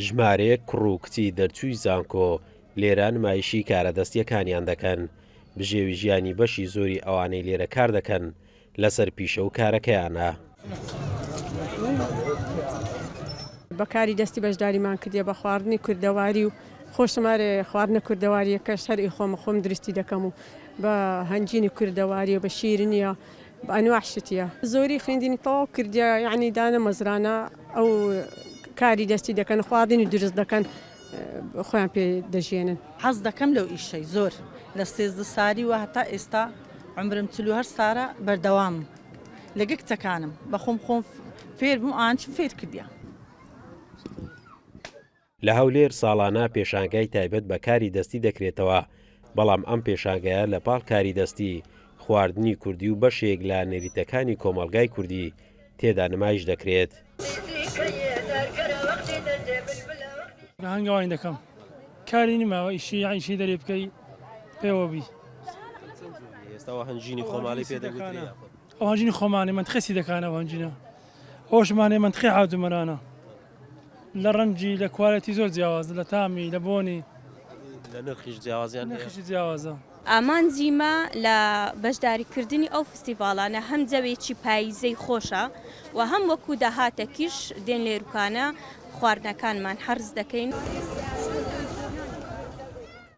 ژمارەیەک کوڕ و کچی دەرچووی زانکۆ لێرە نمایشی کارەدەستیەکانیان دەکەن. بژێوی ژیانی بەشی زۆری ئەوانەی لێرە کار دەکەن لەسەر پیشە و کارەکەیانە. بەکاری دەستی بەشداریمان کردێ بە خواردنی کوردەواری و خۆشمارێ خواردنە کوردەواریەکەش هەر خۆم درستی دەکەم و بە هەنجینی کوردەواری و بە شیرینیە بە ئەنواع شتیە زۆری خوێندنی تەواو کردیا یعنی دانە مەزرانە ئەو کاری دەستی دەکەن خواردنی دروست دەکەن خۆیان پێ دەژێنن. حەز دەکەم لەو ئیشەی زۆر لە 13 ساڵی و هەتا ئێستا عمرم 48 ساڵە بەردەوام لەگە کچەکانم بە خۆم فێر بووم ئاچم فێر کردیا. لە هەولێر ساڵانە پێشانگای تایبەت بە کاری دەستی دەکرێتەوە، بەڵام ئەم پێشانگایە لە پاڵ کاری دەستی خواردنی کوردی و بەشێک لە نێریتەکانی کۆمەلگای کوردی تێدا نمایش دەکرێت. هەنگاوانی دەکەم کاری نماوە ئیشی دەرێ بکەی پێوەبی ئێستاەوە هەنجینی خۆماڵی پێدەگوتری ئەو هەنجینی خۆمانی منتخەسی دەکانەوە هەنجینە ئەوشمانێ منتخی حاوتمەرانە لە ڕەنجی لە کوالەتی زۆر جیاواز لە تامی لە بۆنی لە نرخیش جیاوازیان نرخیشی جیاوازە. ئامانجیمە لە بەشداریکردنی ئەو فستیڤالانە هەم جەوێکی پاییزەی خۆشە و هەم وەکو داهاتێکیش دێن لێروکانە خواردنەکانمان حەرز دەکەین.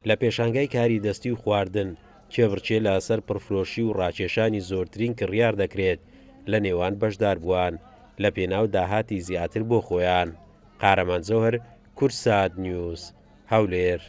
لە پێشانگای کاری دەستی و خواردن کێبڕچێ لەسەر پڕفرۆشی و ڕاکێشانی زۆرترین کڕیار دەکرێت لە نێوان بەشدار بووان لە پێناو داهاتی زیاتر بۆ خۆیان. قارەمان زۆهر، کورسات نیوز، هەولێر.